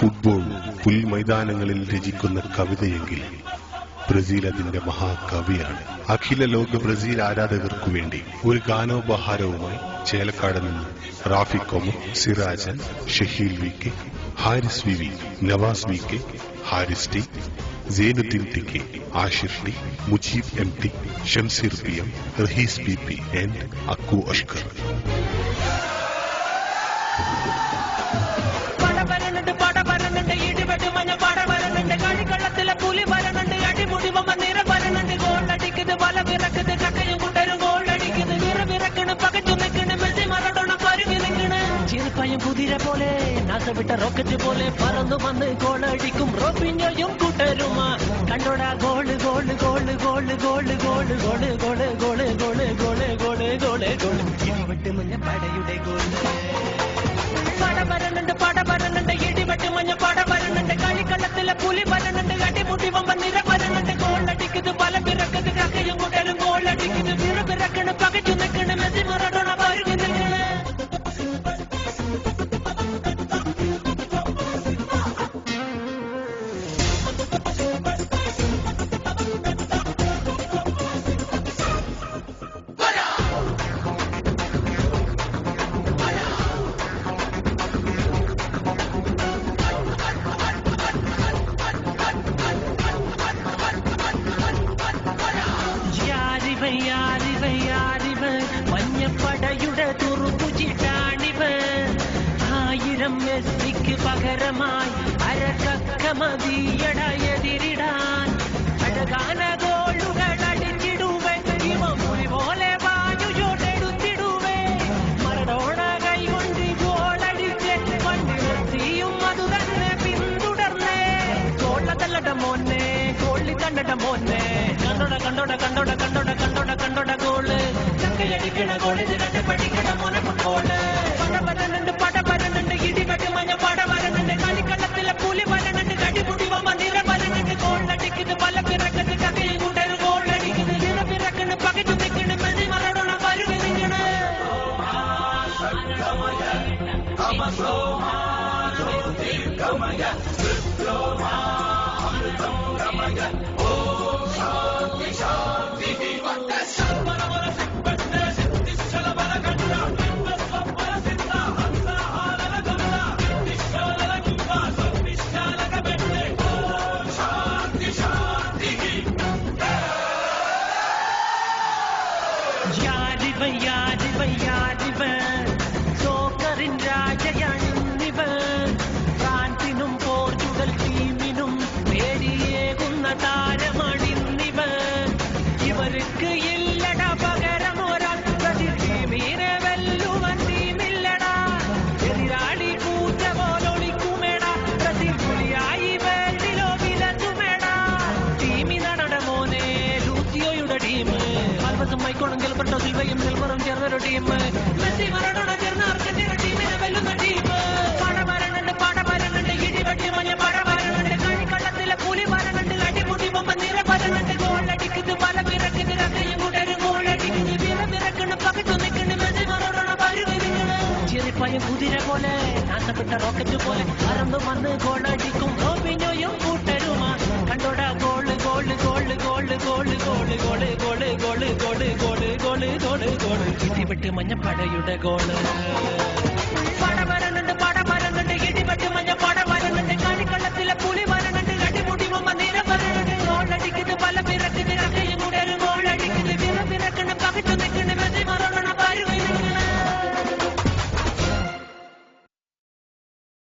Football പുൽമൈതാനങ്ങളിൽ രചിക്കുന്ന കവിതയെങ്കിൽ Brazil അതിന്റെ മഹാകവിയാണ്. അഖില ലോക Brazil ആരാധകർക്കു വേണ്ടി ഒരു ഗാനോപഹാരവുമായി ചേലക്കാട് നിന്ന് റാഫിക്കൊമ, Sirajan, Shaheel V K, Haris V, Navas V K, Haris T, Sainudheen T K, Ashir T, Mujeeb M T, Shamseer P M, Rahees P P and Akku Ashkar. കളിക്കളത്തിലെ പുലി വരണുണ്ട്, അടിമുടി നിറ വരണുണ്ട്, ഗോളടിക്കുന്നത് വല വിറക്കുന്നത്, കക്കയും കുട്ടരും ഗോളടിക്കുന്നത്, വിറവിറക്കണ് പകച്ചു നിൽക്കണ്, മെസ്സി മറഡോണ പരുങ്ങി നിൽക്കണ്. ചെറുപ്പയും കുതിര പോലെ നാസവിട്ട റോക്കറ്റ് പോലെ പറന്നു വന്ന് ഗോളടിക്കും റോബിഞ്ഞോയും കൂട്ടരുമാ. കണ്ടോടാ goal goal goal goal goal goal goal goal goal goal goal goal goal goal ഇടിവെട്ട് മഞ്ഞ പടയുടെ ഗോള്. പട വരണുണ്ട് ഇടിവെട്ട് മഞ്ഞ പട വരണുണ്ട്, കളിക്കളത്തിലെ പുലി വരണുണ്ട്, അടിമുടി നിറ വരണുണ്ട്, ഗോളടിക്കുന്നത് വല വിറക്കുന്നത്, കക്കയും കൂട്ടരും ഗോളടിക്കുന്നത്, വിറവിറക്കണ് പകച്ചു നിൽക്കണ്, മെസ്സി മറഡോണ പരുങ്ങി നിൽക്കണ്. മഞ്ഞപ്പടയുടെ തുറുപ്പുചിട്ടാണിവ്, 1000 മെസ്സിക്ക് പകരമായി അരക്കക്ക മതിയട എതിരിടാൻ. അഴകാന ഗോളുകൾ അടിച്ചിടുവേ, ഇവ പുലി പോലെ വായുചോട്ടെടുത്തിടുവേ. മറഡോണ കൈകൊണ്ട് ഗോളടിച്ച് മണ്ണിലെത്തിയും അതു തന്നെ പിന്തുടർന്നേ. ഗോളതല്ലട മോനെ, ഗോളി കണ്ടട മോനെ, കണ്ടോട കണ്ടോട കണ്ടോട കണ്ടോട കണ്ടോട കണ്ടോട ഗോള്. ചക്കയടിക്കണ ഗോളിന് രണ്ട് പഠിക്കണ മോനെ ഫുട്ബോള്. പട വരണുണ്ട് ഇടിവെട്ട് മഞ്ഞ പട വരണുണ്ട്, കളിക്കളത്തിലെ പുലി വരണുണ്ട്, അടിമുടി നിറ വരണുണ്ട്, ഗോളടിക്കുന്നത് വല പിറക്കുന്നത്, കക്കയും കൂട്ടരും ഗോളടിക്കുന്നത്, വിറവിറക്കണ് പകച്ചു നിൽക്കണ്, മെസ്സി മറഡോണ പരുങ്ങി നിൽക്കണ്. സോക്കറിൻ രാജയാണിന്നിവൻ, ഫ്രാൻസിനും പോർച്ചുഗൽ ടീമിനും പേടിയേകുന്ന താരമാണിന്നിവൻ. ഇവർക്ക് ഇല്ലട പകരം ഒരാൾ, ബ്രസീൽ ടീമിനെ വെല്ലുവൻ ടീമില്ലടാ. എതിരാളി കൂറ്റ പോലൊളിക്കുമേടാ, ബ്രസീൽ പുലിയായി വേദിലോ വിലസുമേടാ. ടീമി നടട മോനെ ലൂസിയോയുടെ ടീം, ആൽബസും മൈക്കോണും ഗിൽബർട്ടോ സിൽവയും സിൽവറും ചേർന്നൊരു ടീം, മെസ്സി മറഡോണ ചേർന്ന അർജന്റീന ടീമിനെ വെല്ലുന്ന ടീം. പട വരണുണ്ട് ഇടിവെട്ടി മഞ്ഞ പട വരണുണ്ട്, കളിക്കളത്തിലെ പുലി വരണുണ്ട്, അടിമുടി നിറ വരണുണ്ട്, ഗോളടിക്കുന്നത് വല വിറക്കുന്നത്, കക്കയും കൂട്ടരും ഗോളടിക്കുന്നത്, വിറവിറക്കണ് പകച്ചു നിൽക്കണ്, മെസ്സി മറഡോണ പരുങ്ങി നിൽക്കണ്. ചെറുപ്പയും കുതിര പോലെ നാസപ്പെട്ട റോക്കറ്റ് പോലെ പറന്നു വന്ന് ഗോളടിക്കും റോബിഞ്ഞോയും കൂട്ടരുമാ. കണ്ടോടാ goal goal goal goal goal goal goal goal goal goal goal goal goal goal ഇടിവെട്ട് മഞ്ഞപ്പടയുടെ ഗോള്.